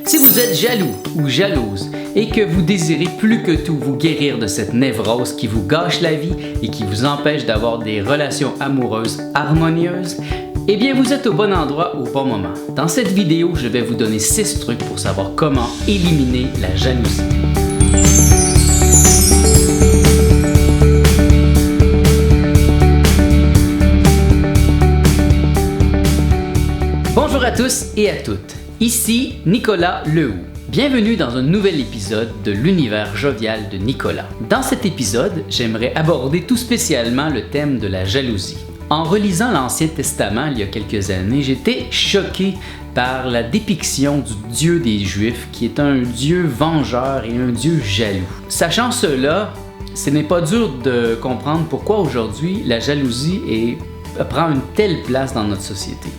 Si vous êtes jaloux ou jalouse et que vous désirez plus que tout vous guérir de cette névrose qui vous gâche la vie et qui vous empêche d'avoir des relations amoureuses harmonieuses, eh bien vous êtes au bon endroit au bon moment. Dans cette vidéo, je vais vous donner 6 trucs pour savoir comment éliminer la jalousie. Bonjour à tous et à toutes. Ici Nicolas Lehoux. Bienvenue dans un nouvel épisode de l'univers jovial de Nicolas. Dans cet épisode, j'aimerais aborder tout spécialement le thème de la jalousie. En relisant l'Ancien Testament il y a quelques années, j'étais choqué par la dépiction du Dieu des Juifs, qui est un Dieu vengeur et un Dieu jaloux. Sachant cela, ce n'est pas dur de comprendre pourquoi aujourd'hui la jalousie prend une telle place dans notre société.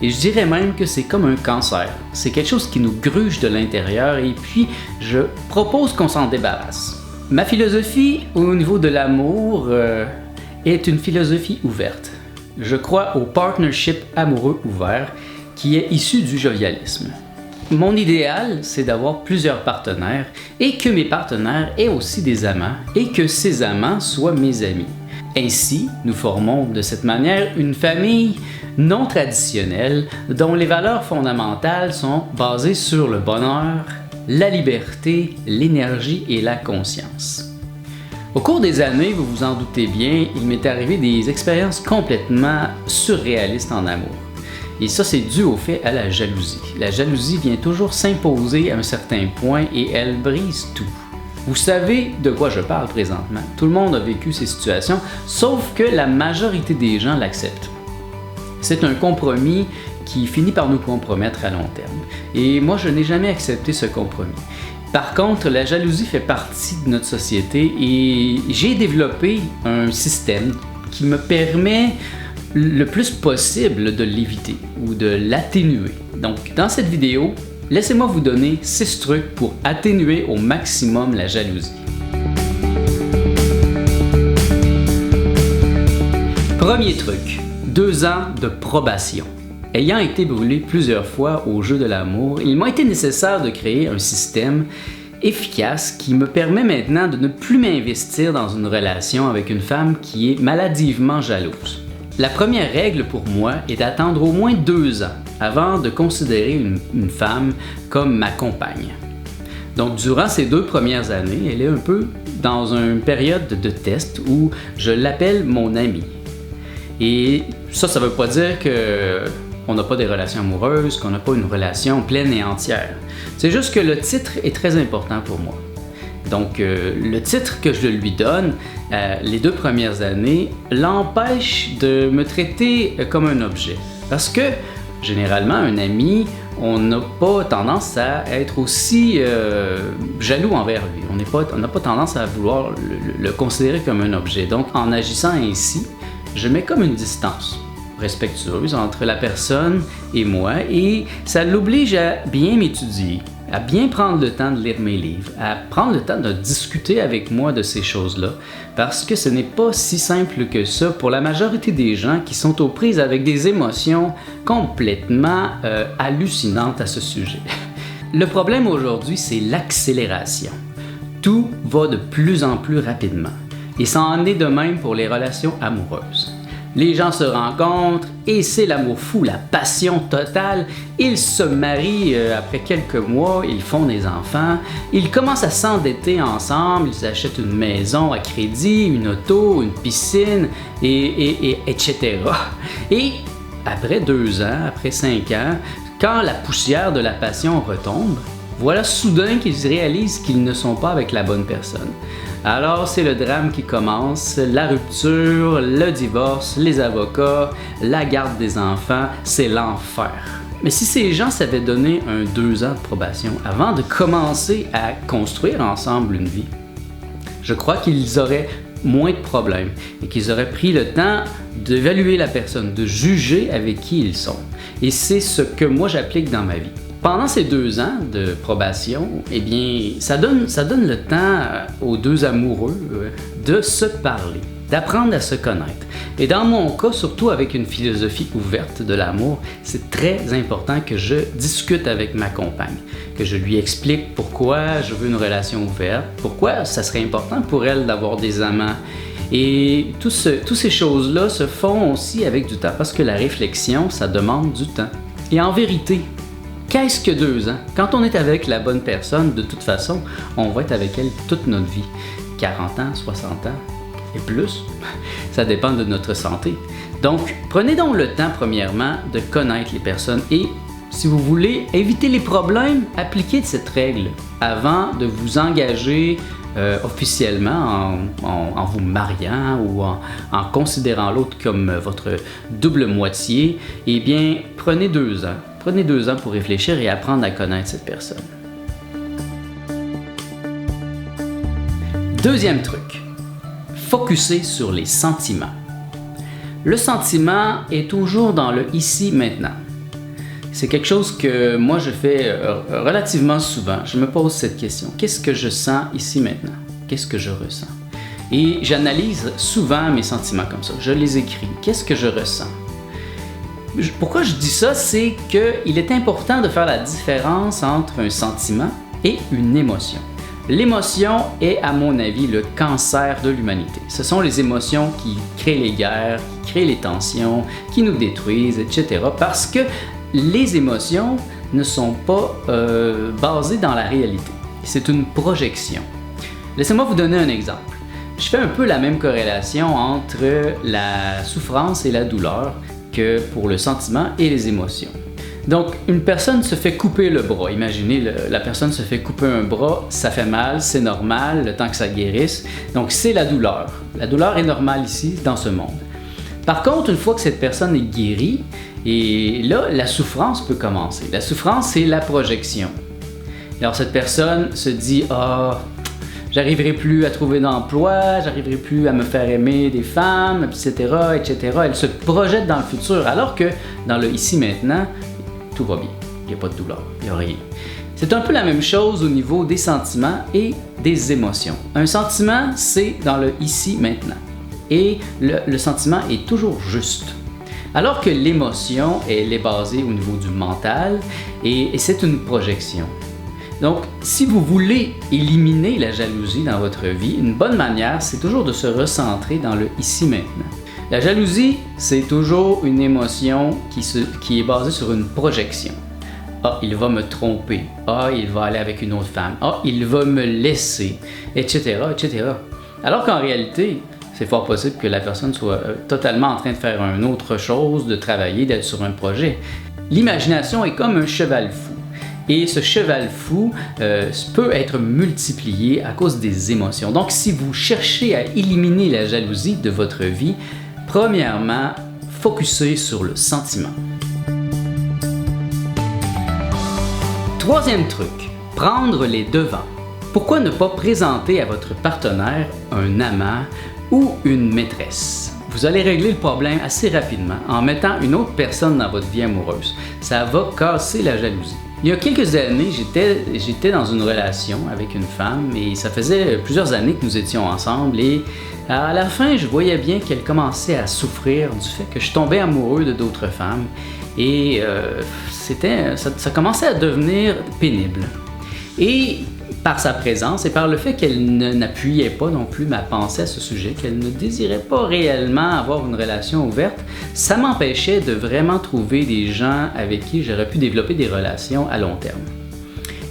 Et je dirais même que c'est comme un cancer. C'est quelque chose qui nous gruge de l'intérieur et puis je propose qu'on s'en débarrasse. Ma philosophie au niveau de l'amour est une philosophie ouverte. Je crois au partnership amoureux ouvert qui est issu du jovialisme. Mon idéal, c'est d'avoir plusieurs partenaires et que mes partenaires aient aussi des amants et que ces amants soient mes amis. Ainsi, nous formons de cette manière une famille non traditionnelle dont les valeurs fondamentales sont basées sur le bonheur, la liberté, l'énergie et la conscience. Au cours des années, vous vous en doutez bien, il m'est arrivé des expériences complètement surréalistes en amour. Et ça, c'est dû au fait à la jalousie. La jalousie vient toujours s'imposer à un certain point et elle brise tout. Vous savez de quoi je parle présentement. Tout le monde a vécu ces situations, sauf que la majorité des gens l'acceptent. C'est un compromis qui finit par nous compromettre à long terme. Et moi, je n'ai jamais accepté ce compromis. Par contre, la jalousie fait partie de notre société et j'ai développé un système qui me permet le plus possible de l'éviter ou de l'atténuer. Donc, dans cette vidéo, laissez-moi vous donner 6 trucs pour atténuer au maximum la jalousie. Premier truc, 2 ans de probation. Ayant été brûlé plusieurs fois au jeu de l'amour, il m'a été nécessaire de créer un système efficace qui me permet maintenant de ne plus m'investir dans une relation avec une femme qui est maladivement jalouse. La première règle pour moi est d'attendre au moins 2 ans avant de considérer une femme comme ma compagne. Donc, durant ces 2 premières années, elle est un peu dans une période de test où je l'appelle mon ami. Et ça ne veut pas dire qu'on n'a pas des relations amoureuses, qu'on n'a pas une relation pleine et entière. C'est juste que le titre est très important pour moi. Donc, le titre que je lui donne, les 2 premières années, l'empêche de me traiter comme un objet. Parce que, généralement, un ami, on n'a pas tendance à être aussi jaloux envers lui. On n'a pas tendance à vouloir le considérer comme un objet. Donc, en agissant ainsi, je mets comme une distance respectueuse entre la personne et moi et ça l'oblige à bien m'étudier, à bien prendre le temps de lire mes livres, à prendre le temps de discuter avec moi de ces choses-là, parce que ce n'est pas si simple que ça pour la majorité des gens qui sont aux prises avec des émotions complètement hallucinantes à ce sujet. Le problème aujourd'hui, c'est l'accélération. Tout va de plus en plus rapidement. Et ça en est de même pour les relations amoureuses. Les gens se rencontrent et c'est l'amour fou, la passion totale. Ils se marient après quelques mois, ils font des enfants, ils commencent à s'endetter ensemble, ils achètent une maison à crédit, une auto, une piscine, etc. Et après 2 ans, après 5 ans, quand la poussière de la passion retombe, voilà soudain qu'ils réalisent qu'ils ne sont pas avec la bonne personne. Alors c'est le drame qui commence, la rupture, le divorce, les avocats, la garde des enfants, c'est l'enfer. Mais si ces gens s'avaient donné 2 ans de probation avant de commencer à construire ensemble une vie, je crois qu'ils auraient moins de problèmes et qu'ils auraient pris le temps d'évaluer la personne, de juger avec qui ils sont. Et c'est ce que moi j'applique dans ma vie. Pendant ces 2 ans de probation, eh bien, ça donne le temps aux 2 amoureux de se parler. d'apprendre à se connaître. Et dans mon cas, surtout avec une philosophie ouverte de l'amour, c'est très important que je discute avec ma compagne, que je lui explique pourquoi je veux une relation ouverte, pourquoi ça serait important pour elle d'avoir des amants. Et toutes ces choses-là se font aussi avec du temps, parce que la réflexion, ça demande du temps. Et en vérité, qu'est-ce que 2 ans? Quand on est avec la bonne personne, de toute façon, on va être avec elle toute notre vie. 40 ans, 60 ans et plus, ça dépend de notre santé. Donc, prenez donc le temps, premièrement, de connaître les personnes et, si vous voulez éviter les problèmes, appliquez cette règle avant de vous engager officiellement en vous mariant ou en considérant l'autre comme votre double moitié. Eh bien, prenez 2 ans. Prenez 2 ans pour réfléchir et apprendre à connaître cette personne. Deuxième truc, focuser sur les sentiments. Le sentiment est toujours dans le ici-maintenant. C'est quelque chose que moi je fais relativement souvent. Je me pose cette question. Qu'est-ce que je sens ici maintenant? Qu'est-ce que je ressens? Et j'analyse souvent mes sentiments comme ça. Je les écris. Qu'est-ce que je ressens? Pourquoi je dis ça? C'est qu'il est important de faire la différence entre un sentiment et une émotion. L'émotion est, à mon avis, le cancer de l'humanité. Ce sont les émotions qui créent les guerres, qui créent les tensions, qui nous détruisent, etc. Parce que les émotions ne sont pas basées dans la réalité. C'est une projection. Laissez-moi vous donner un exemple. Je fais un peu la même corrélation entre la souffrance et la douleur que pour le sentiment et les émotions. Donc, une personne se fait couper le bras. Imaginez, la personne se fait couper un bras, ça fait mal, c'est normal, le temps que ça guérisse. Donc, c'est la douleur. La douleur est normale ici, dans ce monde. Par contre, une fois que cette personne est guérie, et là, la souffrance peut commencer. La souffrance, c'est la projection. Alors, cette personne se dit « Ah, j'arriverai plus à trouver d'emploi, j'arriverai plus à me faire aimer des femmes, etc., etc. » Elle se projette dans le futur, alors que dans le ici-maintenant, tout va bien. Il n'y a pas de douleur, il n'y a rien. C'est un peu la même chose au niveau des sentiments et des émotions. Un sentiment, c'est dans le ici-maintenant. Et le sentiment est toujours juste. Alors que l'émotion, elle est basée au niveau du mental et c'est une projection. Donc, si vous voulez éliminer la jalousie dans votre vie, une bonne manière, c'est toujours de se recentrer dans le ici-maintenant. La jalousie, c'est toujours une émotion qui est basée sur une projection. Ah, il va me tromper. Ah, il va aller avec une autre femme. Ah, il va me laisser, etc., etc. Alors qu'en réalité, c'est fort possible que la personne soit totalement en train de faire une autre chose, de travailler, d'être sur un projet. L'imagination est comme un cheval fou. Et ce cheval fou peut être multiplié à cause des émotions. Donc, si vous cherchez à éliminer la jalousie de votre vie, premièrement, focussez sur le sentiment. Troisième truc, prendre les devants. Pourquoi ne pas présenter à votre partenaire un amant ou une maîtresse? Vous allez régler le problème assez rapidement en mettant une autre personne dans votre vie amoureuse. Ça va casser la jalousie. Il y a quelques années, j'étais dans une relation avec une femme et ça faisait plusieurs années que nous étions ensemble et à la fin, je voyais bien qu'elle commençait à souffrir du fait que je tombais amoureux de d'autres femmes et ça commençait à devenir pénible. Et par sa présence et par le fait qu'elle n'appuyait pas non plus ma pensée à ce sujet, qu'elle ne désirait pas réellement avoir une relation ouverte, ça m'empêchait de vraiment trouver des gens avec qui j'aurais pu développer des relations à long terme.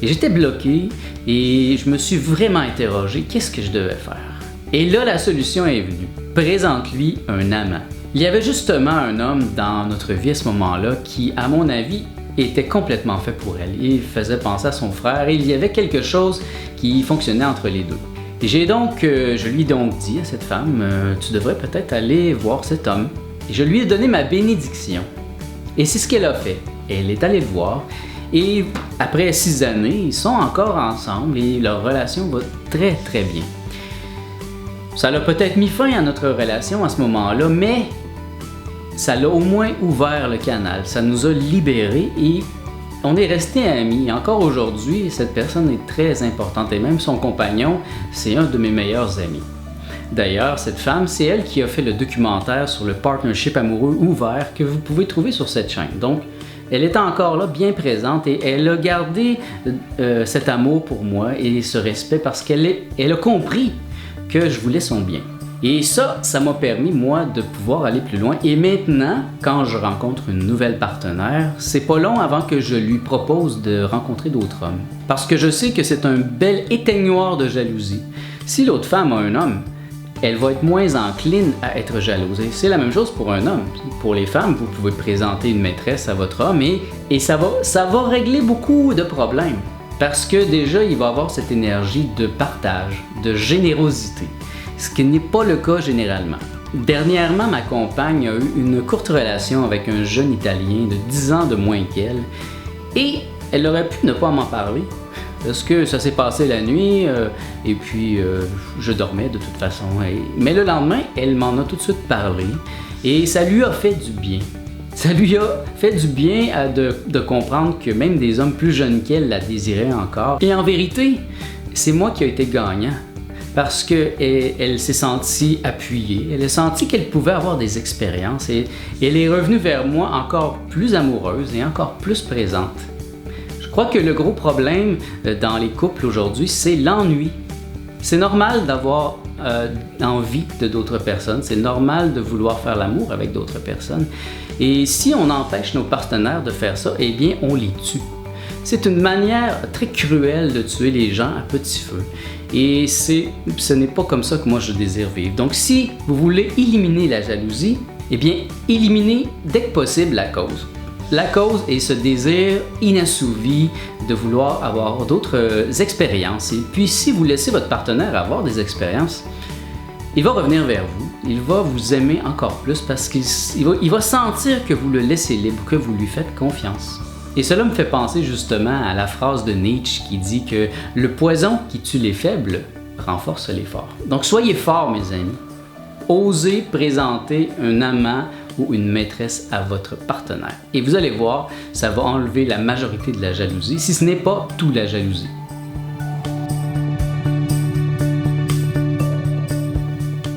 Et j'étais bloqué et je me suis vraiment interrogé, qu'est-ce que je devais faire? Et là, la solution est venue. Présente-lui un amant. Il y avait justement un homme dans notre vie à ce moment-là qui, à mon avis, était complètement fait pour elle. Il faisait penser à son frère et il y avait quelque chose qui fonctionnait entre les deux. Et je lui ai donc dit à cette femme, tu devrais peut-être aller voir cet homme. Et je lui ai donné ma bénédiction. Et c'est ce qu'elle a fait. Elle est allée le voir et après 6 années, ils sont encore ensemble et leur relation va très très bien. Ça l'a peut-être mis fin à notre relation à ce moment-là, mais ça l'a au moins ouvert le canal, ça nous a libérés et on est restés amis. Encore aujourd'hui, cette personne est très importante et même son compagnon, c'est un de mes meilleurs amis. D'ailleurs, cette femme, c'est elle qui a fait le documentaire sur le partnership amoureux ouvert que vous pouvez trouver sur cette chaîne. Donc, elle est encore là, bien présente, et elle a gardé cet amour pour moi et ce respect parce qu'elle a compris que je voulais son bien. Et ça m'a permis, moi, de pouvoir aller plus loin. Et maintenant, quand je rencontre une nouvelle partenaire, c'est pas long avant que je lui propose de rencontrer d'autres hommes. Parce que je sais que c'est un bel éteignoir de jalousie. Si l'autre femme a un homme, elle va être moins encline à être jalouse. Et c'est la même chose pour un homme. Pour les femmes, vous pouvez présenter une maîtresse à votre homme et ça va régler beaucoup de problèmes. Parce que déjà, il va avoir cette énergie de partage, de générosité. Ce qui n'est pas le cas généralement. Dernièrement, ma compagne a eu une courte relation avec un jeune Italien de 10 ans de moins qu'elle et elle aurait pu ne pas m'en parler parce que ça s'est passé la nuit et puis je dormais de toute façon. Mais le lendemain, elle m'en a tout de suite parlé et ça lui a fait du bien. Ça lui a fait du bien de comprendre que même des hommes plus jeunes qu'elle la désiraient encore. Et en vérité, c'est moi qui ai été gagnant. Parce qu'elle s'est sentie appuyée, elle a senti qu'elle pouvait avoir des expériences et elle est revenue vers moi encore plus amoureuse et encore plus présente. Je crois que le gros problème dans les couples aujourd'hui, c'est l'ennui. C'est normal d'avoir envie de d'autres personnes, c'est normal de vouloir faire l'amour avec d'autres personnes. Et si on empêche nos partenaires de faire ça, eh bien on les tue. C'est une manière très cruelle de tuer les gens à petit feu. Et ce n'est pas comme ça que moi je désire vivre. Donc si vous voulez éliminer la jalousie, eh bien éliminez dès que possible la cause. La cause est ce désir inassouvi de vouloir avoir d'autres expériences. Et puis si vous laissez votre partenaire avoir des expériences, il va revenir vers vous, il va vous aimer encore plus parce qu'il va sentir que vous le laissez libre, que vous lui faites confiance. Et cela me fait penser justement à la phrase de Nietzsche qui dit que le poison qui tue les faibles renforce les forts. Donc soyez forts, mes amis. Osez présenter un amant ou une maîtresse à votre partenaire. Et vous allez voir, ça va enlever la majorité de la jalousie, si ce n'est pas toute la jalousie.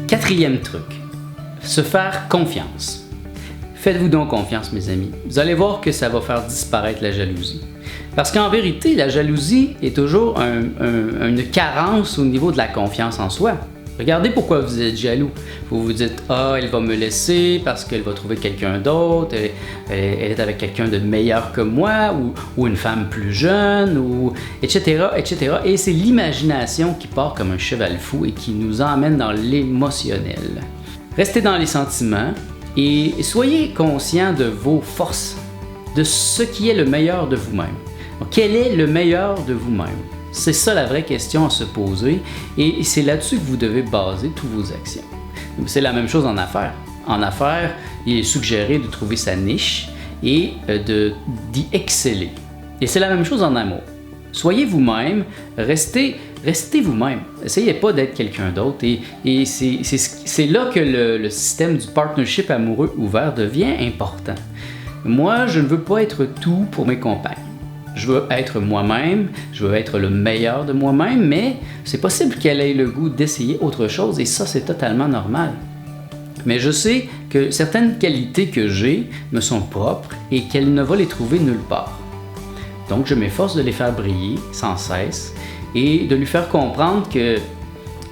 Quatrième truc, se faire confiance. Faites-vous donc confiance, mes amis. Vous allez voir que ça va faire disparaître la jalousie. Parce qu'en vérité, la jalousie est toujours une carence au niveau de la confiance en soi. Regardez pourquoi vous êtes jaloux. Vous vous dites « Ah, elle va me laisser parce qu'elle va trouver quelqu'un d'autre, elle est avec quelqu'un de meilleur que moi, ou une femme plus jeune, ou etc. etc. » Et c'est l'imagination qui part comme un cheval fou et qui nous emmène dans l'émotionnel. Restez dans les sentiments. Et soyez conscient de vos forces, de ce qui est le meilleur de vous-même. Quel est le meilleur de vous-même? C'est ça la vraie question à se poser et c'est là-dessus que vous devez baser toutes vos actions. C'est la même chose en affaires. En affaires, il est suggéré de trouver sa niche et d'y exceller. Et c'est la même chose en amour. Soyez vous-même, restez vous-même. Essayez pas d'être quelqu'un d'autre. Et c'est là que le système du partnership amoureux ouvert devient important. Moi, je ne veux pas être tout pour mes compagnes. Je veux être moi-même, je veux être le meilleur de moi-même, mais c'est possible qu'elle ait le goût d'essayer autre chose et ça, c'est totalement normal. Mais je sais que certaines qualités que j'ai me sont propres et qu'elle ne va les trouver nulle part. Donc, je m'efforce de les faire briller sans cesse et de lui faire comprendre que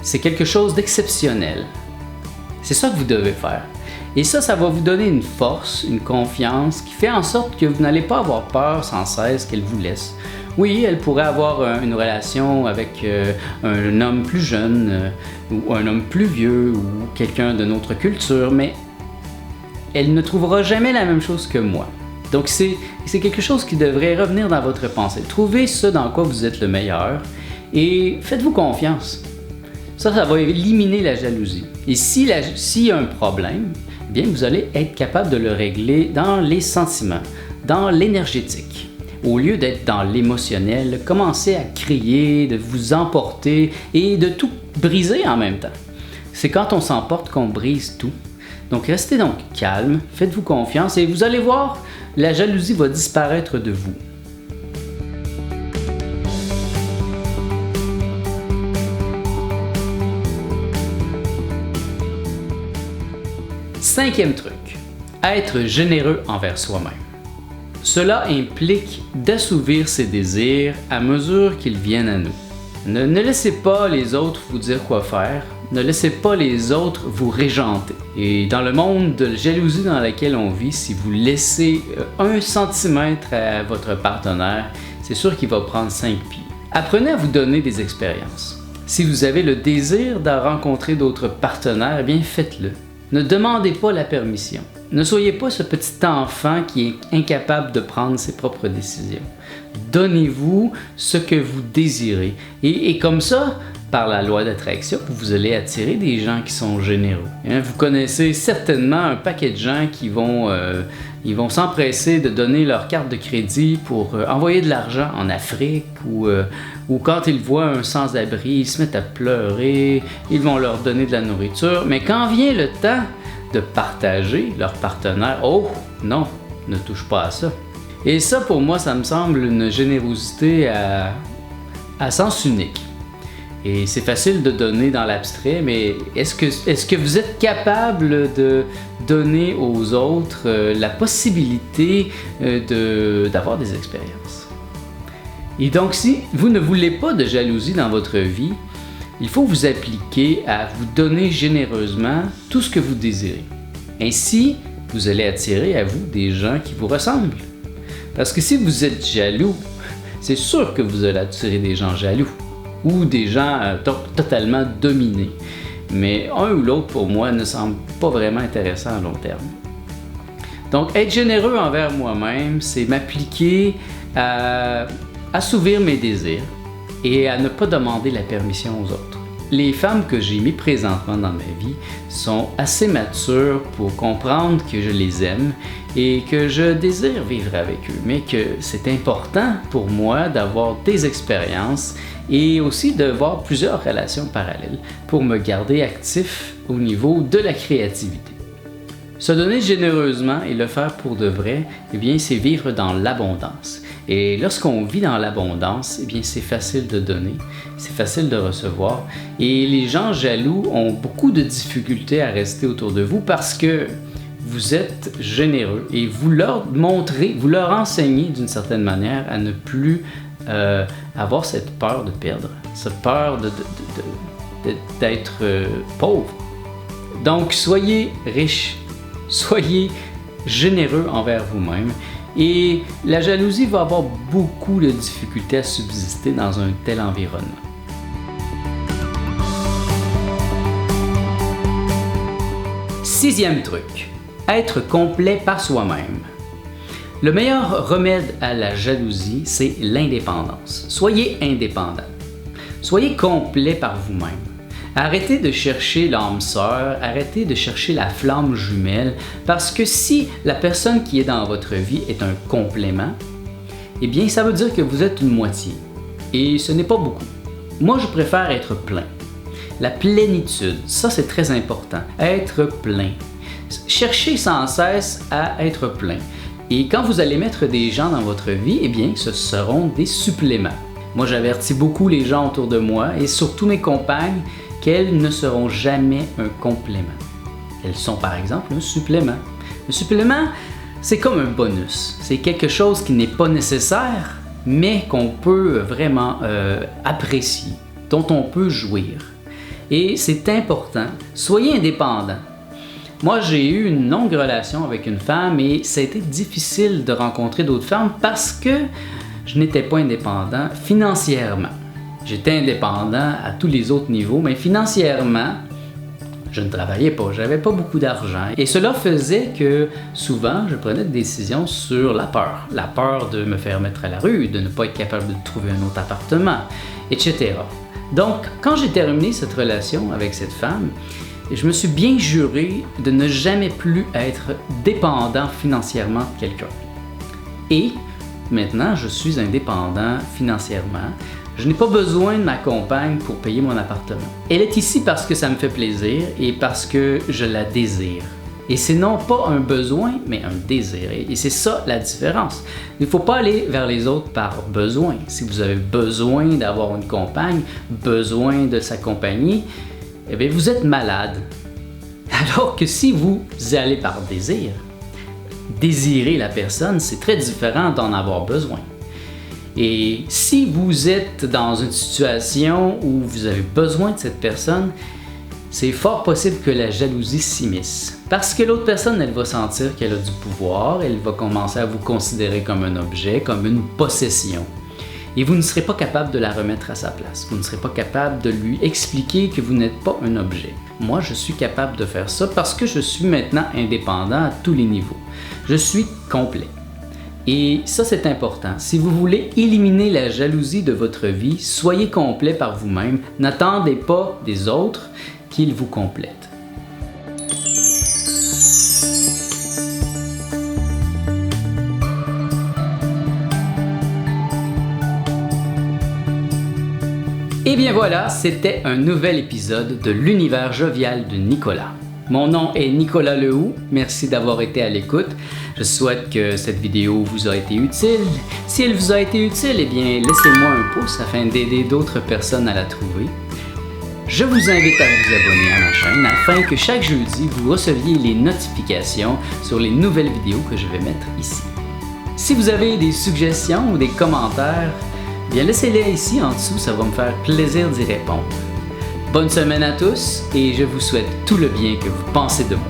c'est quelque chose d'exceptionnel. C'est ça que vous devez faire. Et ça va vous donner une force, une confiance qui fait en sorte que vous n'allez pas avoir peur sans cesse qu'elle vous laisse. Oui, elle pourrait avoir une relation avec un homme plus jeune ou un homme plus vieux ou quelqu'un de notre culture, mais elle ne trouvera jamais la même chose que moi. Donc c'est quelque chose qui devrait revenir dans votre pensée. Trouvez ce dans quoi vous êtes le meilleur et faites-vous confiance. Ça va éliminer la jalousie. Et s'il y a un problème, eh bien vous allez être capable de le régler dans les sentiments, dans l'énergétique. Au lieu d'être dans l'émotionnel, commencez à crier, de vous emporter et de tout briser en même temps. C'est quand on s'emporte qu'on brise tout. Donc restez donc calme, faites-vous confiance et vous allez voir, la jalousie va disparaître de vous. 5e truc, être généreux envers soi-même. Cela implique d'assouvir ses désirs à mesure qu'ils viennent à nous. Ne laissez pas les autres vous dire quoi faire, ne laissez pas les autres vous régenter. Et dans le monde de jalousie dans lequel on vit, si vous laissez 1 centimètre à votre partenaire, c'est sûr qu'il va prendre 5 pieds. Apprenez à vous donner des expériences. Si vous avez le désir de rencontrer d'autres partenaires, eh bien faites-le. Ne demandez pas la permission. Ne soyez pas ce petit enfant qui est incapable de prendre ses propres décisions. Donnez-vous ce que vous désirez. Et comme ça, par la loi d'attraction, vous allez attirer des gens qui sont généreux. Vous connaissez certainement un paquet de gens qui vont s'empresser de donner leur carte de crédit pour envoyer de l'argent en Afrique ou quand ils voient un sans-abri, ils se mettent à pleurer, ils vont leur donner de la nourriture. Mais quand vient le temps de partager leur partenaire, oh non, ne touche pas à ça. Et ça, pour moi, ça me semble une générosité à sens unique. Et c'est facile de donner dans l'abstrait, mais est-ce que vous êtes capable de donner aux autres la possibilité d'avoir des expériences? Et donc, si vous ne voulez pas de jalousie dans votre vie, il faut vous appliquer à vous donner généreusement tout ce que vous désirez. Ainsi, vous allez attirer à vous des gens qui vous ressemblent. Parce que si vous êtes jaloux, c'est sûr que vous allez attirer des gens jaloux ou des gens totalement dominés. Mais un ou l'autre, pour moi, ne semble pas vraiment intéressant à long terme. Donc, être généreux envers moi-même, c'est m'appliquer à assouvir mes désirs et à ne pas demander la permission aux autres. Les femmes que j'ai mis présentement dans ma vie sont assez matures pour comprendre que je les aime et que je désire vivre avec eux, mais que c'est important pour moi d'avoir des expériences et aussi de voir plusieurs relations parallèles pour me garder actif au niveau de la créativité. Se donner généreusement et le faire pour de vrai, eh bien, c'est vivre dans l'abondance. Et lorsqu'on vit dans l'abondance, eh bien, c'est facile de donner, c'est facile de recevoir. Et les gens jaloux ont beaucoup de difficultés à rester autour de vous parce que vous êtes généreux et vous leur montrez, vous leur enseignez d'une certaine manière à ne plus avoir cette peur de perdre, cette peur d'être pauvre. Donc, soyez riches. Soyez généreux envers vous-même et la jalousie va avoir beaucoup de difficultés à subsister dans un tel environnement. Sixième truc, être complet par soi-même. Le meilleur remède à la jalousie, c'est l'indépendance. Soyez indépendant. Soyez complet par vous-même. Arrêtez de chercher l'âme sœur, arrêtez de chercher la flamme jumelle, parce que si la personne qui est dans votre vie est un complément, eh bien ça veut dire que vous êtes une moitié. Et ce n'est pas beaucoup. Moi, je préfère être plein. La plénitude, ça c'est très important. Être plein. Cherchez sans cesse à être plein. Et quand vous allez mettre des gens dans votre vie, eh bien ce seront des suppléments. Moi, j'avertis beaucoup les gens autour de moi et surtout mes compagnes qu'elles ne seront jamais un complément. Elles sont par exemple un supplément. Un supplément, c'est comme un bonus. C'est quelque chose qui n'est pas nécessaire, mais qu'on peut vraiment apprécier, dont on peut jouir. Et c'est important. Soyez indépendant. Moi, j'ai eu une longue relation avec une femme et ça a été difficile de rencontrer d'autres femmes parce que je n'étais pas indépendant financièrement. J'étais indépendant à tous les autres niveaux, mais financièrement, je ne travaillais pas, j'avais pas beaucoup d'argent. Et cela faisait que souvent, je prenais des décisions sur la peur. La peur de me faire mettre à la rue, de ne pas être capable de trouver un autre appartement, etc. Donc, quand j'ai terminé cette relation avec cette femme, je me suis bien juré de ne jamais plus être dépendant financièrement de quelqu'un. Et maintenant, je suis indépendant financièrement. Je n'ai pas besoin de ma compagne pour payer mon appartement. Elle est ici parce que ça me fait plaisir et parce que je la désire. Et c'est non pas un besoin, mais un désir. Et c'est ça la différence. Il ne faut pas aller vers les autres par besoin. Si vous avez besoin d'avoir une compagne, besoin de s'accompagner, eh bien vous êtes malade. Alors que si vous allez par désir, désirer la personne, c'est très différent d'en avoir besoin. Et si vous êtes dans une situation où vous avez besoin de cette personne, c'est fort possible que la jalousie s'immisce. Parce que l'autre personne, elle va sentir qu'elle a du pouvoir, elle va commencer à vous considérer comme un objet, comme une possession. Et vous ne serez pas capable de la remettre à sa place. Vous ne serez pas capable de lui expliquer que vous n'êtes pas un objet. Moi, je suis capable de faire ça parce que je suis maintenant indépendant à tous les niveaux. Je suis complet. Et ça, c'est important. Si vous voulez éliminer la jalousie de votre vie, soyez complet par vous-même. N'attendez pas des autres qu'ils vous complètent. Et bien voilà, c'était un nouvel épisode de l'univers jovial de Nicolas. Mon nom est Nicolas Lehoux, merci d'avoir été à l'écoute. Je souhaite que cette vidéo vous a été utile. Si elle vous a été utile, eh bien laissez-moi un pouce afin d'aider d'autres personnes à la trouver. Je vous invite à vous abonner à ma chaîne afin que chaque jeudi vous receviez les notifications sur les nouvelles vidéos que je vais mettre ici. Si vous avez des suggestions ou des commentaires, bien laissez-les ici en dessous, ça va me faire plaisir d'y répondre. Bonne semaine à tous et je vous souhaite tout le bien que vous pensez de moi.